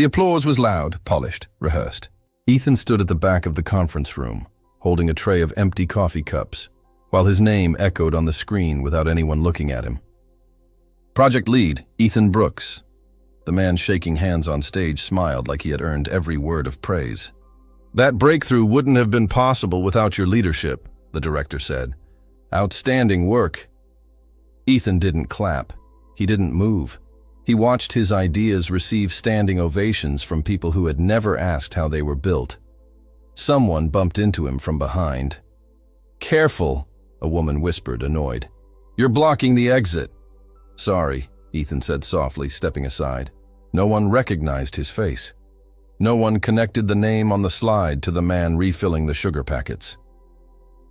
The applause was loud, polished, rehearsed. Ethan stood at the back of the conference room, holding a tray of empty coffee cups, while his name echoed on the screen without anyone looking at him. Project lead, Ethan Brooks. The man shaking hands on stage smiled like he had earned every word of praise. That breakthrough wouldn't have been possible without your leadership, the director said. Outstanding work. Ethan didn't clap. He didn't move. He watched his ideas receive standing ovations from people who had never asked how they were built. Someone bumped into him from behind. Careful, a woman whispered, annoyed. You're blocking the exit. Sorry, Ethan said softly, stepping aside. No one recognized his face. No one connected the name on the slide to the man refilling the sugar packets.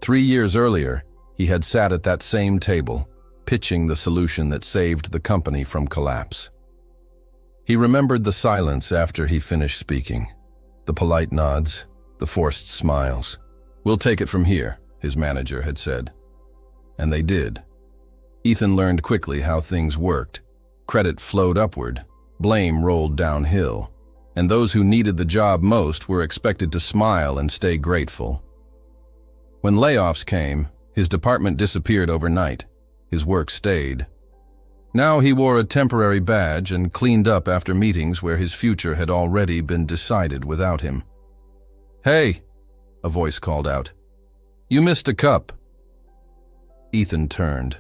3 years earlier, he had sat at that same table, pitching the solution that saved the company from collapse. He remembered the silence after he finished speaking, the polite nods, the forced smiles. We'll take it from here, his manager had said. And they did. Ethan learned quickly how things worked. Credit flowed upward, blame rolled downhill, and those who needed the job most were expected to smile and stay grateful. When layoffs came, his department disappeared overnight. His work stayed. Now he wore a temporary badge and cleaned up after meetings where his future had already been decided without him. Hey, a voice called out. You missed a cup. Ethan turned.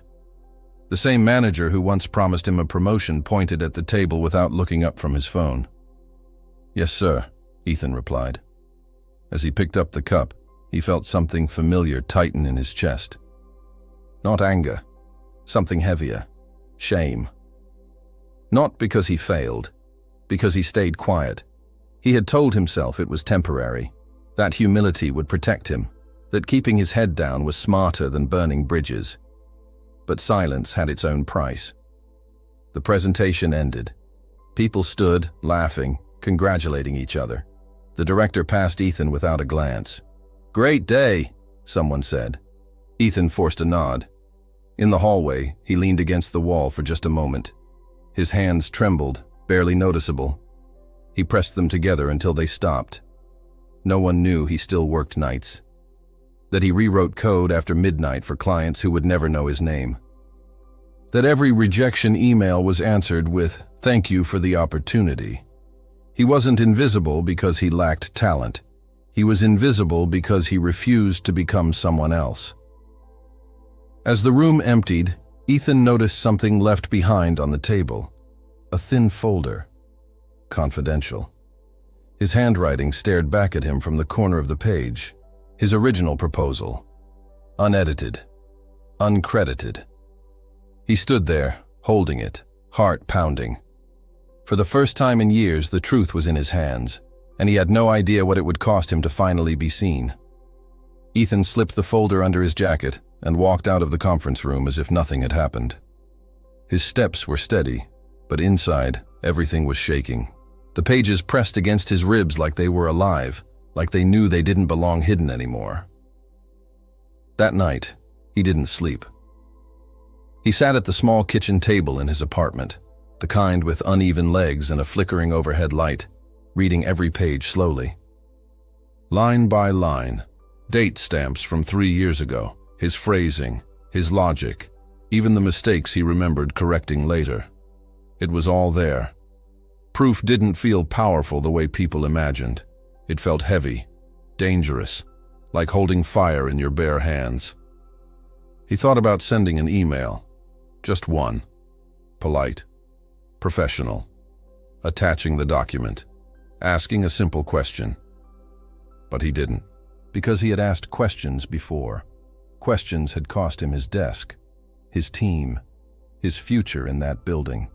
The same manager who once promised him a promotion pointed at the table without looking up from his phone. Yes, sir, Ethan replied. As he picked up the cup, he felt something familiar tighten in his chest. Not anger. Something heavier. Shame. Not because he failed, because he stayed quiet. He had told himself it was temporary, that humility would protect him, that keeping his head down was smarter than burning bridges. But silence had its own price. The presentation ended. People stood, laughing, congratulating each other. The director passed Ethan without a glance. Great day, someone said. Ethan forced a nod. In the hallway, he leaned against the wall for just a moment. His hands trembled, barely noticeable. He pressed them together until they stopped. No one knew he still worked nights. That he rewrote code after midnight for clients who would never know his name. That every rejection email was answered with, "Thank you for the opportunity." He wasn't invisible because he lacked talent. He was invisible because he refused to become someone else. As the room emptied, Ethan noticed something left behind on the table. A thin folder. Confidential. His handwriting stared back at him from the corner of the page. His original proposal. Unedited. Uncredited. He stood there, holding it, heart pounding. For the first time in years, the truth was in his hands, and he had no idea what it would cost him to finally be seen. Ethan slipped the folder under his jacket and walked out of the conference room as if nothing had happened. His steps were steady, but inside, everything was shaking. The pages pressed against his ribs like they were alive, like they knew they didn't belong hidden anymore. That night, he didn't sleep. He sat at the small kitchen table in his apartment, the kind with uneven legs and a flickering overhead light, reading every page slowly. Line by line, date stamps from 3 years ago, his phrasing, his logic, even the mistakes he remembered correcting later. It was all there. Proof didn't feel powerful the way people imagined. It felt heavy, dangerous, like holding fire in your bare hands. He thought about sending an email. Just one. Polite. Professional. Attaching the document. Asking a simple question. But he didn't, because he had asked questions before. Questions had cost him his desk, his team, his future in that building.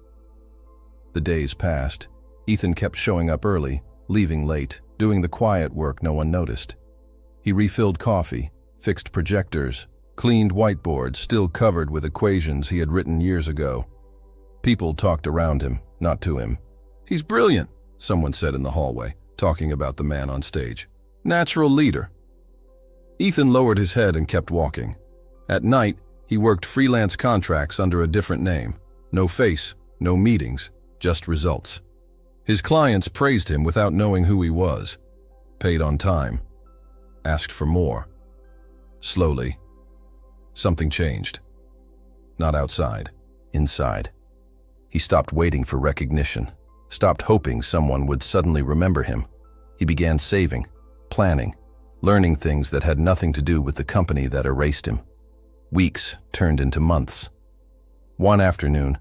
The days passed. Ethan kept showing up early, leaving late, doing the quiet work no one noticed. He refilled coffee, fixed projectors, cleaned whiteboards still covered with equations he had written years ago. People talked around him, not to him. He's brilliant, someone said in the hallway, talking about the man on stage. Natural leader. Ethan lowered his head and kept walking. At night, he worked freelance contracts under a different name. No face, no meetings, just results. His clients praised him without knowing who he was, paid on time, asked for more. Slowly, something changed. Not outside, inside. He stopped waiting for recognition, stopped hoping someone would suddenly remember him. He began saving, planning, learning things that had nothing to do with the company that erased him. Weeks turned into months. One afternoon,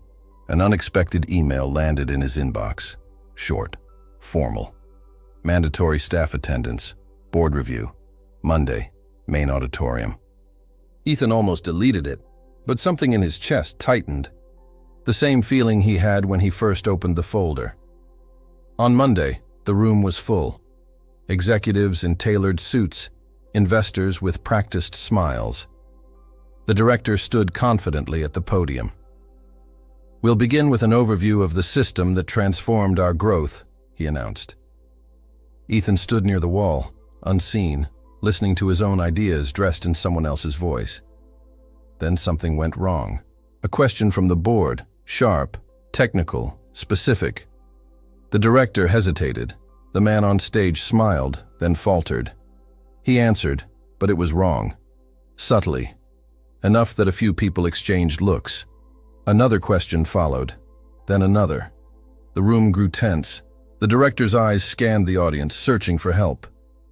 an unexpected email landed in his inbox. Short, formal. Mandatory staff attendance, board review, Monday, main auditorium. Ethan almost deleted it, but something in his chest tightened. The same feeling he had when he first opened the folder. On Monday, the room was full. Executives in tailored suits, investors with practiced smiles. The director stood confidently at the podium. "We'll begin with an overview of the system that transformed our growth," he announced. Ethan stood near the wall, unseen, listening to his own ideas dressed in someone else's voice. Then something went wrong. A question from the board, sharp, technical, specific. The director hesitated. The man on stage smiled, then faltered. He answered, but it was wrong. Subtly. Enough that a few people exchanged looks. Another question followed, then another. The room grew tense. The director's eyes scanned the audience, searching for help.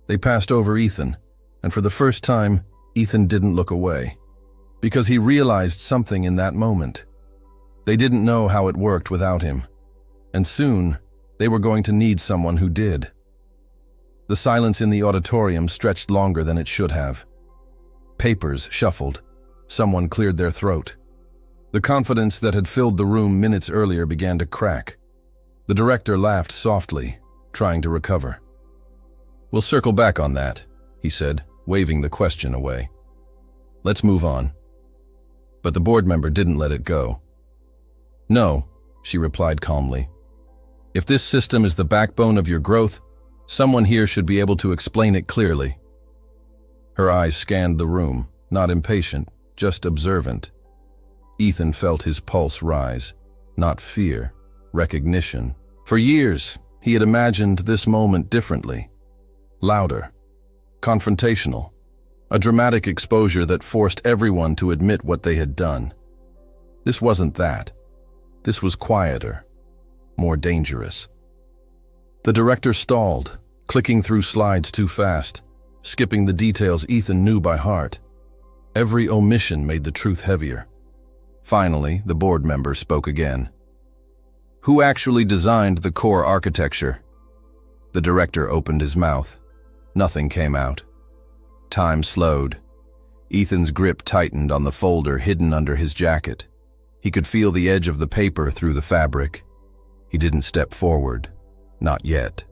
They passed over Ethan, and for the first time, Ethan didn't look away. Because he realized something in that moment. They didn't know how it worked without him. And soon, they were going to need someone who did. The silence in the auditorium stretched longer than it should have. Papers shuffled. Someone cleared their throat. The confidence that had filled the room minutes earlier began to crack. The director laughed softly, trying to recover. "We'll circle back on that," he said, waving the question away. "Let's move on." But the board member didn't let it go. "No," she replied calmly. "If this system is the backbone of your growth, someone here should be able to explain it clearly." Her eyes scanned the room, not impatient, just observant. Ethan felt his pulse rise. Not fear, recognition. For years, he had imagined this moment differently. Louder, confrontational, a dramatic exposure that forced everyone to admit what they had done. This wasn't that. This was quieter, more dangerous. The director stalled, clicking through slides too fast, skipping the details Ethan knew by heart. Every omission made the truth heavier. Finally, the board member spoke again. "Who actually designed the core architecture?" The director opened his mouth. Nothing came out. Time slowed. Ethan's grip tightened on the folder hidden under his jacket. He could feel the edge of the paper through the fabric. He didn't step forward. Not yet.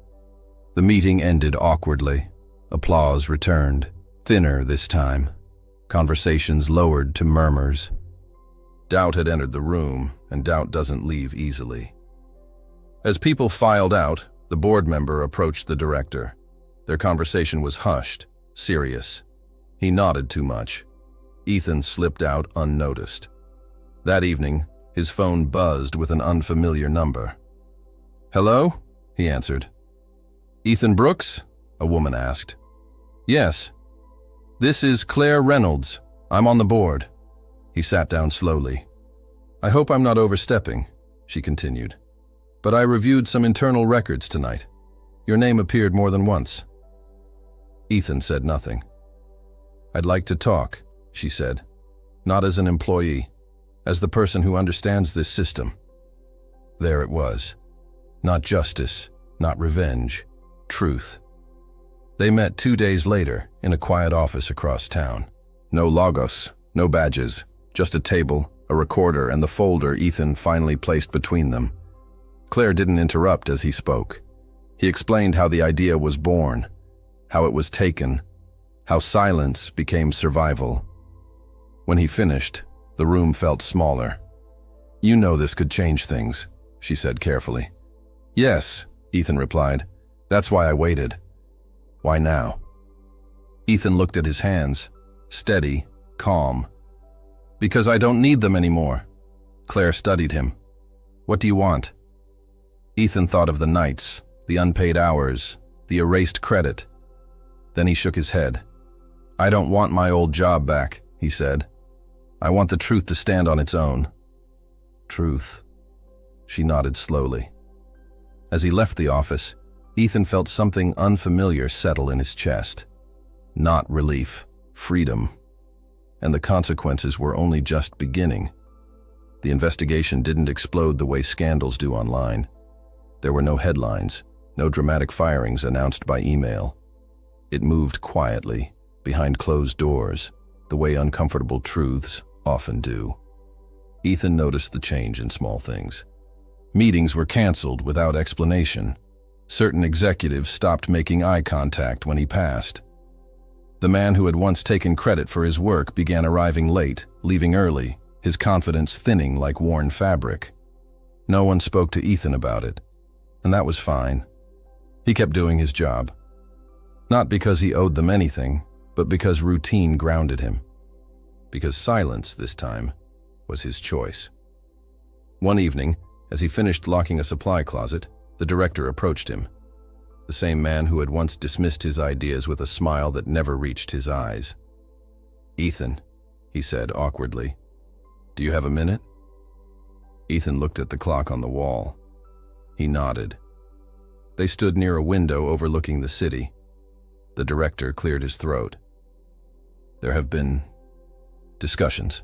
The meeting ended awkwardly. Applause returned, thinner this time. Conversations lowered to murmurs. Doubt had entered the room, and doubt doesn't leave easily. As people filed out, the board member approached the director. Their conversation was hushed, serious. He nodded too much. Ethan slipped out unnoticed. That evening, his phone buzzed with an unfamiliar number. "Hello?" he answered. "Ethan Brooks?" a woman asked. "Yes." "This is Claire Reynolds. I'm on the board." He sat down slowly. "I hope I'm not overstepping," she continued. "But I reviewed some internal records tonight. Your name appeared more than once." Ethan said nothing. "I'd like to talk," she said. "Not as an employee, as the person who understands this system." There it was. Not justice, not revenge, truth. They met 2 days later in a quiet office across town. No logos, no badges, just a table, a recorder, and the folder Ethan finally placed between them. Claire didn't interrupt as he spoke. He explained how the idea was born, how it was taken, how silence became survival. When he finished, the room felt smaller. "You know this could change things," she said carefully. "Yes," Ethan replied. "That's why I waited." "Why now?" Ethan looked at his hands, steady, calm. "Because I don't need them anymore." Claire studied him. "What do you want?" Ethan thought of the nights, the unpaid hours, the erased credit. Then he shook his head. "I don't want my old job back," he said. "I want the truth to stand on its own." "Truth." She nodded slowly. As he left the office, Ethan felt something unfamiliar settle in his chest. Not relief, freedom. And the consequences were only just beginning. The investigation didn't explode the way scandals do online. There were no headlines, no dramatic firings announced by email. It moved quietly, behind closed doors, the way uncomfortable truths often do. Ethan noticed the change in small things. Meetings were canceled without explanation. Certain executives stopped making eye contact when he passed. The man who had once taken credit for his work began arriving late, leaving early, his confidence thinning like worn fabric. No one spoke to Ethan about it, and that was fine. He kept doing his job. Not because he owed them anything, but because routine grounded him. Because silence, this time, was his choice. One evening, as he finished locking a supply closet, the director approached him. The same man who had once dismissed his ideas with a smile that never reached his eyes. "Ethan," he said awkwardly, "do you have a minute?" Ethan looked at the clock on the wall. He nodded. They stood near a window overlooking the city. The director cleared his throat. "There have been discussions."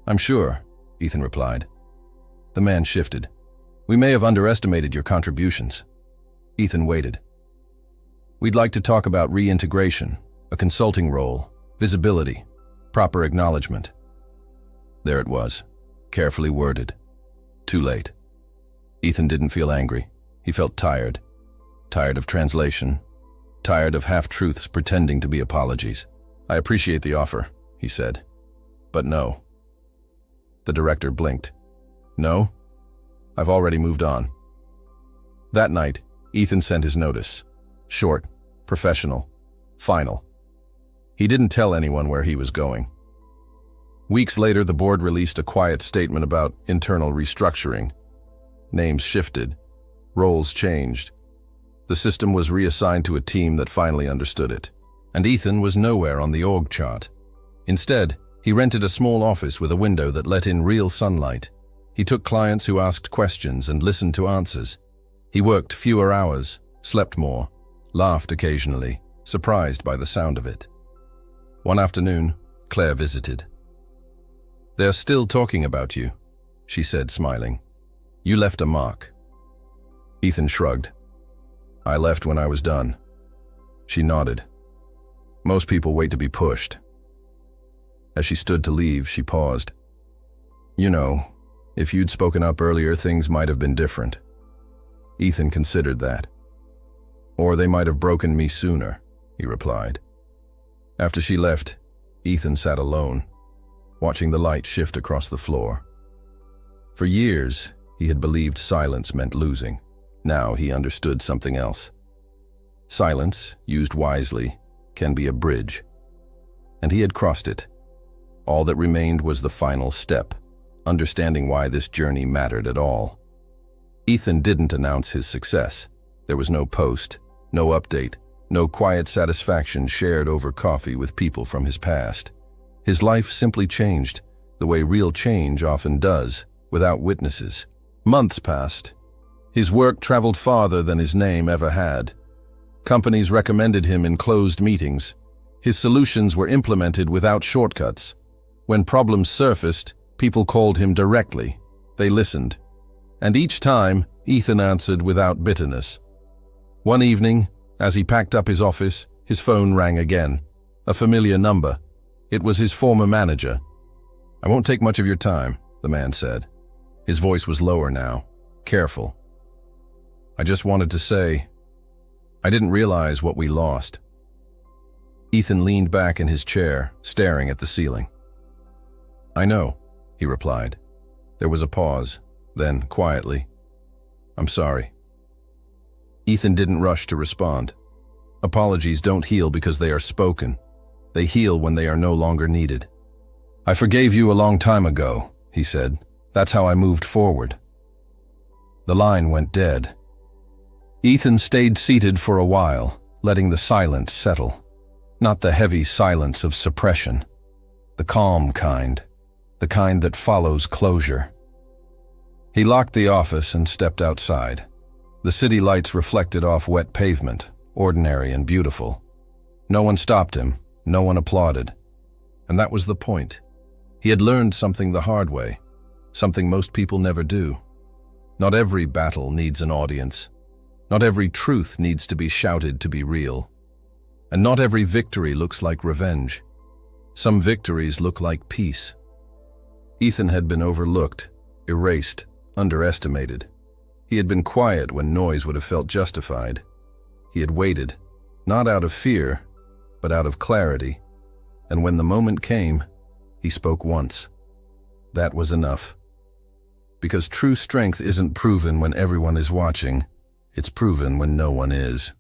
"I'm sure," Ethan replied. The man shifted. "We may have underestimated your contributions." Ethan waited. "We'd like to talk about reintegration, a consulting role, visibility, proper acknowledgement." There it was, carefully worded. Too late. Ethan didn't feel angry. He felt tired. Tired of translation. Tired of half-truths pretending to be apologies. "I appreciate the offer," he said. "But no." The director blinked. "No? I've already moved on." That night, Ethan sent his notice. Short, professional, final. He didn't tell anyone where he was going. Weeks later, the board released a quiet statement about internal restructuring. Names shifted. Roles changed. The system was reassigned to a team that finally understood it. And Ethan was nowhere on the org chart. Instead, he rented a small office with a window that let in real sunlight. He took clients who asked questions and listened to answers. He worked fewer hours, slept more, laughed occasionally, surprised by the sound of it. One afternoon, Claire visited. "They're still talking about you," she said, smiling. "You left a mark." Ethan shrugged. "I left when I was done." She nodded. "Most people wait to be pushed." As she stood to leave, she paused. "You know, if you'd spoken up earlier, things might have been different." Ethan considered that. "Or they might have broken me sooner," he replied. After she left, Ethan sat alone, watching the light shift across the floor. For years, he had believed silence meant losing. Now he understood something else. Silence, used wisely, can be a bridge. And he had crossed it. All that remained was the final step, understanding why this journey mattered at all. Ethan didn't announce his success. There was no post, no update, no quiet satisfaction shared over coffee with people from his past. His life simply changed, the way real change often does, without witnesses. Months passed. His work traveled farther than his name ever had. Companies recommended him in closed meetings. His solutions were implemented without shortcuts. When problems surfaced, people called him directly. They listened. And each time, Ethan answered without bitterness. One evening, as he packed up his office, his phone rang again. A familiar number. It was his former manager. "I won't take much of your time," the man said. His voice was lower now, careful. "I just wanted to say, I didn't realize what we lost." Ethan leaned back in his chair, staring at the ceiling. "I know," he replied. There was a pause, then, quietly, "I'm sorry." Ethan didn't rush to respond. Apologies don't heal because they are spoken. They heal when they are no longer needed. "I forgave you a long time ago," he said. "That's how I moved forward." The line went dead. Ethan stayed seated for a while, letting the silence settle. Not the heavy silence of suppression. The calm kind. The kind that follows closure. He locked the office and stepped outside. The city lights reflected off wet pavement, ordinary and beautiful. No one stopped him, no one applauded. And that was the point. He had learned something the hard way, something most people never do. Not every battle needs an audience. Not every truth needs to be shouted to be real. And not every victory looks like revenge. Some victories look like peace. Ethan had been overlooked, erased, underestimated. He had been quiet when noise would have felt justified. He had waited, not out of fear, but out of clarity. And when the moment came, he spoke once. That was enough. Because true strength isn't proven when everyone is watching. It's proven when no one is.